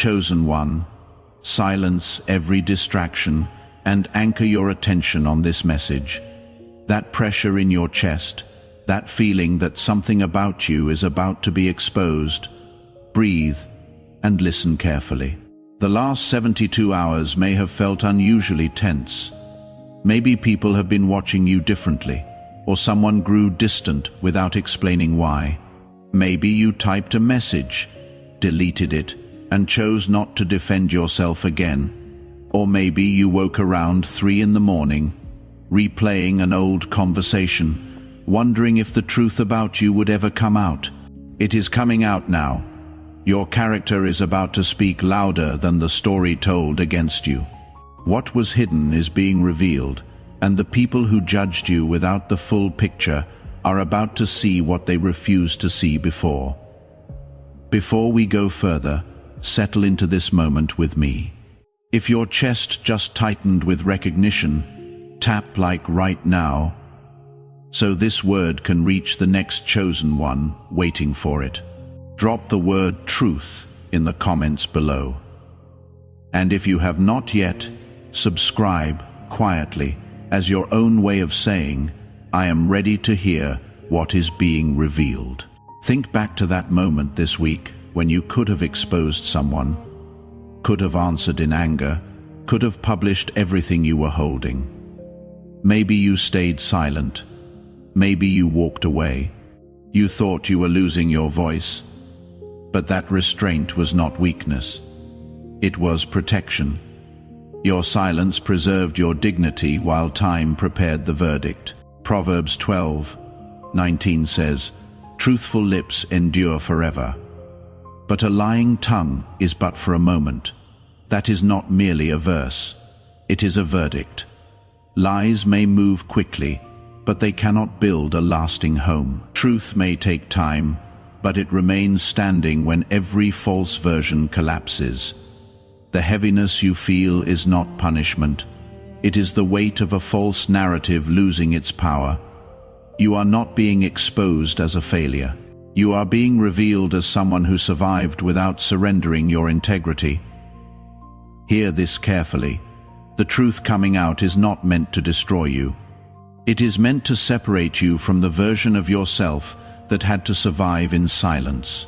Chosen one, silence every distraction and anchor your attention on this message. That pressure in your chest, that feeling that something about you is about to be exposed. Breathe and listen carefully. The last 72 hours may have felt unusually tense. Maybe people have been watching you differently, or someone grew distant without explaining why. Maybe you typed a message, deleted it, and chose not to defend yourself again. Or maybe you woke around 3 in the morning, replaying an old conversation, wondering if the truth about you would ever come out. It is coming out now. Your character is about to speak louder than the story told against you. What was hidden is being revealed, and the people who judged you without the full picture are about to see what they refused to see before. Before we go further, settle into this moment with me. If your chest just tightened with recognition, tap like right now, so this word can reach the next chosen one waiting for it. Drop the word truth in the comments below. And if you have not yet, subscribe quietly as your own way of saying, I am ready to hear what is being revealed. Think back to that moment this week when you could have exposed someone, could have answered in anger, could have published everything you were holding. Maybe you stayed silent. Maybe you walked away. You thought you were losing your voice. But that restraint was not weakness. It was protection. Your silence preserved your dignity while time prepared the verdict. Proverbs 12:19 says, "Truthful lips endure forever. But a lying tongue is but for a moment." That is not merely a verse. It is a verdict. Lies may move quickly, but they cannot build a lasting home. Truth may take time, but it remains standing when every false version collapses. The heaviness you feel is not punishment. It is the weight of a false narrative losing its power. You are not being exposed as a failure. You are being revealed as someone who survived without surrendering your integrity. Hear this carefully. The truth coming out is not meant to destroy you. It is meant to separate you from the version of yourself that had to survive in silence.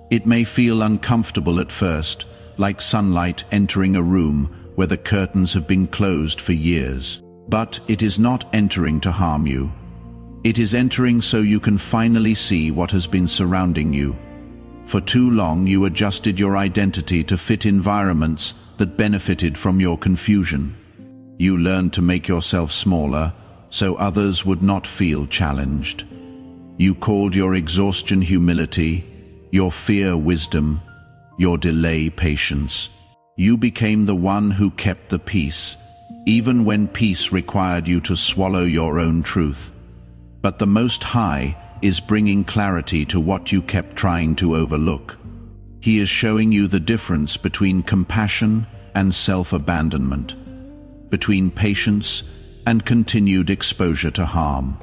It may feel uncomfortable at first, like sunlight entering a room where the curtains have been closed for years. But it is not entering to harm you. It is entering so you can finally see what has been surrounding you. For too long you adjusted your identity to fit environments that benefited from your confusion. You learned to make yourself smaller so others would not feel challenged. You called your exhaustion humility, your fear wisdom, your delay patience. You became the one who kept the peace, even when peace required you to swallow your own truth. But the Most High is bringing clarity to what you kept trying to overlook. He is showing you the difference between compassion and self-abandonment, between patience and continued exposure to harm.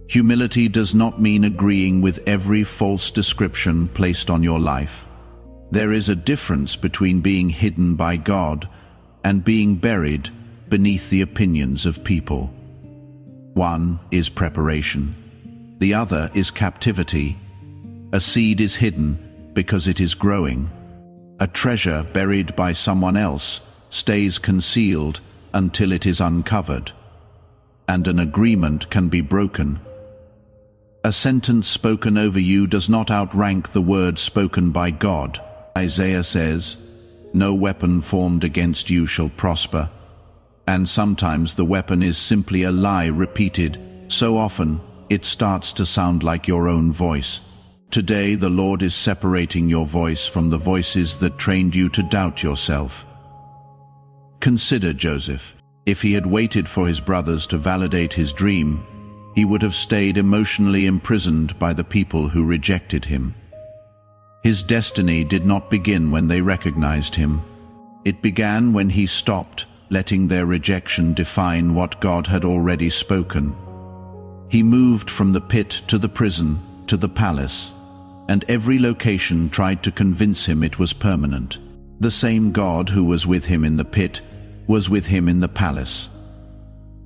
Humility does not mean agreeing with every false description placed on your life. There is a difference between being hidden by God and being buried beneath the opinions of people. One is preparation. The other is captivity. A seed is hidden because it is growing. A treasure buried by someone else stays concealed until it is uncovered. And an agreement can be broken. A sentence spoken over you does not outrank the word spoken by God. Isaiah says, "No weapon formed against you shall prosper." And sometimes the weapon is simply a lie repeated so often it starts to sound like your own voice. Today the Lord is separating your voice from the voices that trained you to doubt yourself. Consider Joseph. If he had waited for his brothers to validate his dream, he would have stayed emotionally imprisoned by the people who rejected him. His destiny did not begin when they recognized him. It began when he stopped letting their rejection define what God had already spoken. He moved from the pit to the prison to the palace, and every location tried to convince him it was permanent. The same God who was with him in the pit was with him in the palace.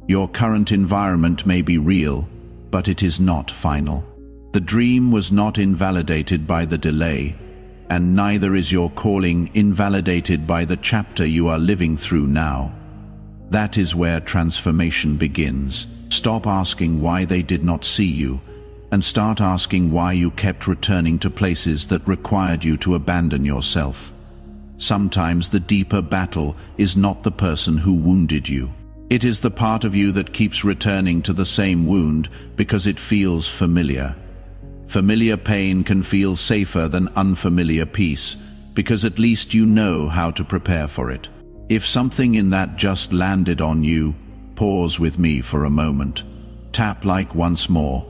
Your current environment may be real, but it is not final. The dream was not invalidated by the delay, and neither is your calling invalidated by the chapter you are living through now. That is where transformation begins. Stop asking why they did not see you, and start asking why you kept returning to places that required you to abandon yourself. Sometimes the deeper battle is not the person who wounded you. It is the part of you that keeps returning to the same wound because it feels familiar. Familiar pain can feel safer than unfamiliar peace, because at least you know how to prepare for it. If something in that just landed on you, pause with me for a moment. Tap like once more,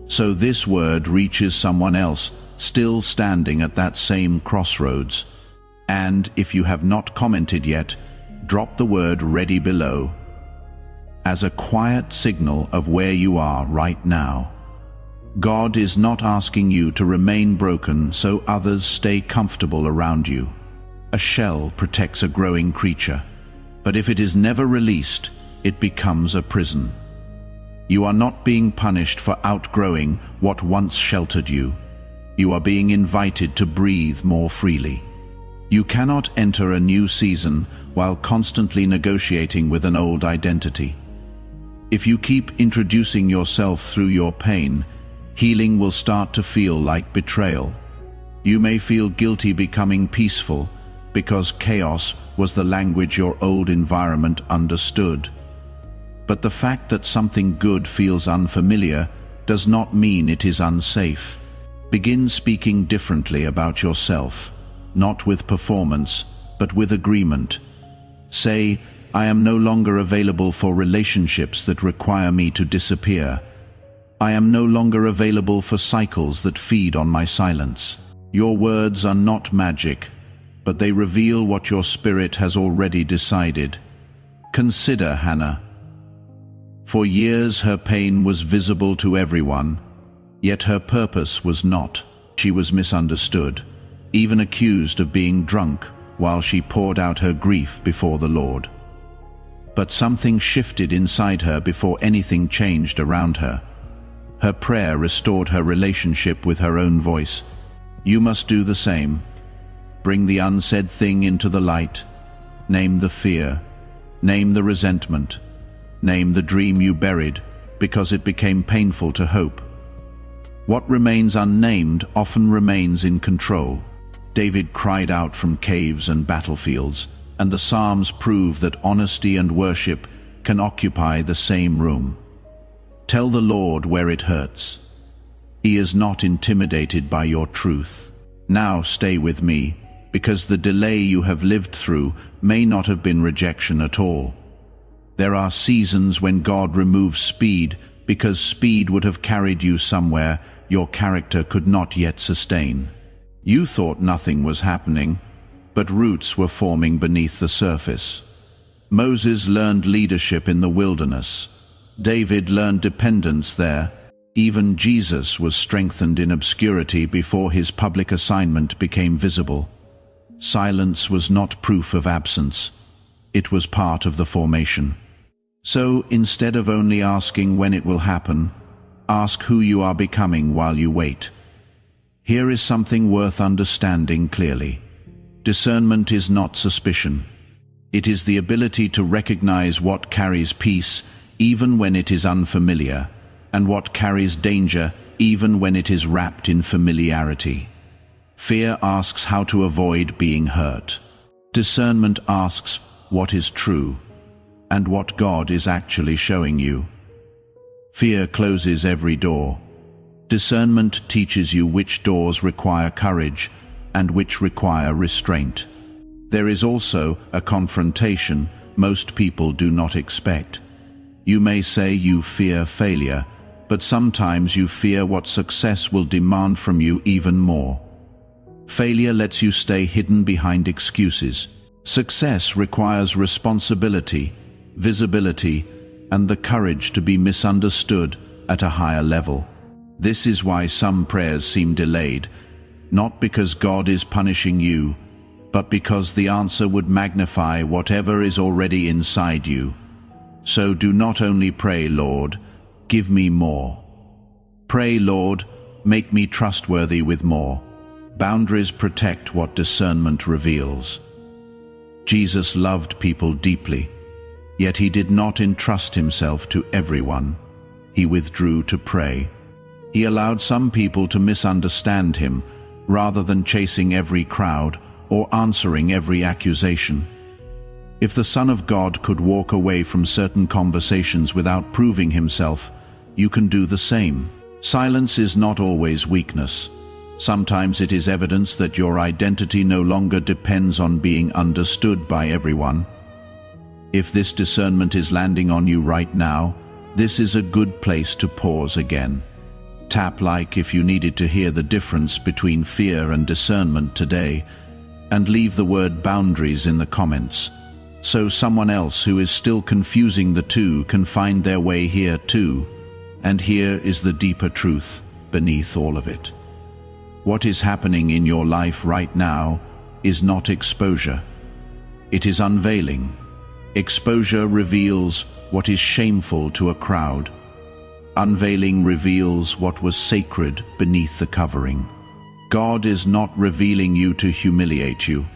so this word reaches someone else still standing at that same crossroads. And if you have not commented yet, drop the word "ready" below, as a quiet signal of where you are right now. God is not asking you to remain broken so others stay comfortable around you. A shell protects a growing creature, but if it is never released, it becomes a prison. You are not being punished for outgrowing what once sheltered you. You are being invited to breathe more freely. You cannot enter a new season while constantly negotiating with an old identity. If you keep introducing yourself through your pain, healing will start to feel like betrayal. You may feel guilty becoming peaceful because chaos was the language your old environment understood. But the fact that something good feels unfamiliar does not mean it is unsafe. Begin speaking differently about yourself, not with performance, but with agreement. Say, "I am no longer available for relationships that require me to disappear. I am no longer available for cycles that feed on my silence." Your words are not magic, but they reveal what your spirit has already decided. Consider Hannah. For years her pain was visible to everyone, yet her purpose was not. She was misunderstood, even accused of being drunk while she poured out her grief before the Lord. But something shifted inside her before anything changed around her. Her prayer restored her relationship with her own voice. You must do the same. Bring the unsaid thing into the light. Name the fear. Name the resentment. Name the dream you buried because it became painful to hope. What remains unnamed often remains in control. David cried out from caves and battlefields, and the Psalms prove that honesty and worship can occupy the same room. Tell the Lord where it hurts. He is not intimidated by your truth. Now stay with me, because the delay you have lived through may not have been rejection at all. There are seasons when God removes speed because speed would have carried you somewhere your character could not yet sustain. You thought nothing was happening, but roots were forming beneath the surface. Moses learned leadership in the wilderness. David learned dependence there. Even Jesus was strengthened in obscurity before his public assignment became visible. Silence was not proof of absence. It was part of the formation. So, instead of only asking when it will happen, ask who you are becoming while you wait. Here is something worth understanding clearly. Discernment is not suspicion. It is the ability to recognize what carries peace even when it is unfamiliar, and what carries danger even when it is wrapped in familiarity. Fear asks how to avoid being hurt. Discernment asks what is true, and what God is actually showing you. Fear closes every door. Discernment teaches you which doors require courage and which require restraint. There is also a confrontation most people do not expect. You may say you fear failure, but sometimes you fear what success will demand from you even more. Failure lets you stay hidden behind excuses. Success requires responsibility, visibility, and the courage to be misunderstood at a higher level. This is why some prayers seem delayed, not because God is punishing you, but because the answer would magnify whatever is already inside you. So do not only pray, Lord, give me more. Pray, Lord, make me trustworthy with more. Boundaries protect what discernment reveals. Jesus loved people deeply, yet he did not entrust himself to everyone. He withdrew to pray. He allowed some people to misunderstand him, rather than chasing every crowd or answering every accusation. If the Son of God could walk away from certain conversations without proving himself, you can do the same. Silence is not always weakness. Sometimes it is evidence that your identity no longer depends on being understood by everyone. If this discernment is landing on you right now, this is a good place to pause again. Tap like if you needed to hear the difference between fear and discernment today, and leave the word boundaries in the comments, so someone else who is still confusing the two can find their way here too. And here is the deeper truth beneath all of it. What is happening in your life right now is not exposure. It is unveiling. Exposure reveals what is shameful to a crowd. Unveiling reveals what was sacred beneath the covering. God is not revealing you to humiliate you.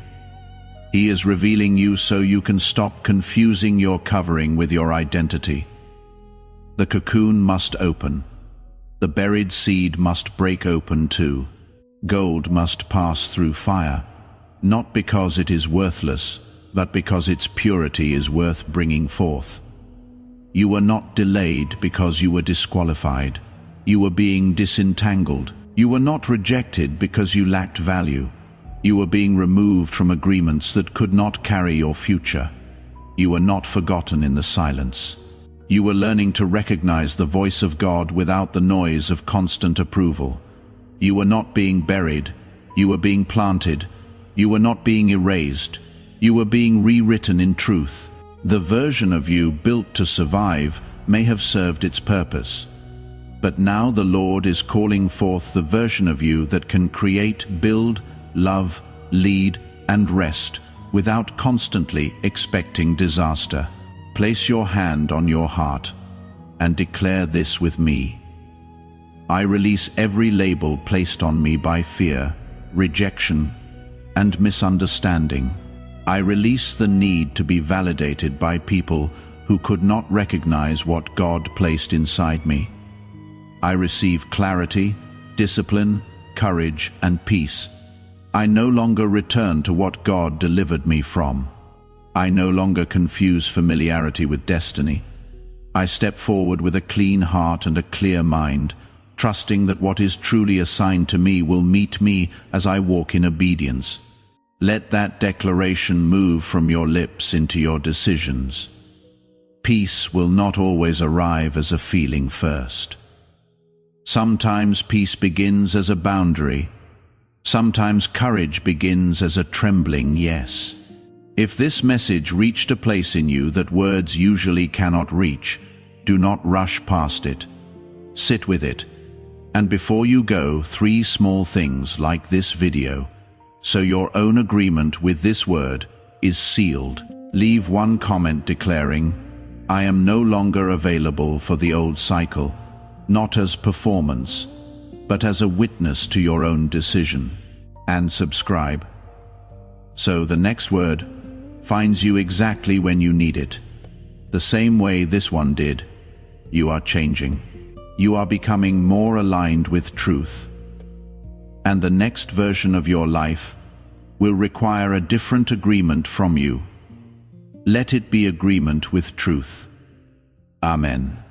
He is revealing you so you can stop confusing your covering with your identity. The cocoon must open. The buried seed must break open too. Gold must pass through fire, not because it is worthless, but because its purity is worth bringing forth. You were not delayed because you were disqualified. You were being disentangled. You were not rejected because you lacked value. You were being removed from agreements that could not carry your future. You were not forgotten in the silence. You were learning to recognize the voice of God without the noise of constant approval. You were not being buried. You were being planted. You were not being erased. You were being rewritten in truth. The version of you built to survive may have served its purpose. But now the Lord is calling forth the version of you that can create, build, love, lead, and rest without constantly expecting disaster. Place your hand on your heart and declare this with me. I release every label placed on me by fear, rejection, and misunderstanding. I release the need to be validated by people who could not recognize what God placed inside me. I receive clarity, discipline, courage, and peace. I no longer return to what God delivered me from. I no longer confuse familiarity with destiny. I step forward with a clean heart and a clear mind, trusting that what is truly assigned to me will meet me as I walk in obedience. Let that declaration move from your lips into your decisions. Peace will not always arrive as a feeling first. Sometimes peace begins as a boundary. Sometimes courage begins as a trembling yes. If this message reached a place in you that words usually cannot reach, do not rush past it. Sit with it. And before you go, 3 small things like this video, so your own agreement with this word is sealed. Leave 1 comment declaring, I am no longer available for the old cycle, not as performance, but as a witness to your own decision. And subscribe, so the next word finds you exactly when you need it. The same way this one did. You are changing. You are becoming more aligned with truth. And the next version of your life will require a different agreement from you. Let it be agreement with truth. Amen.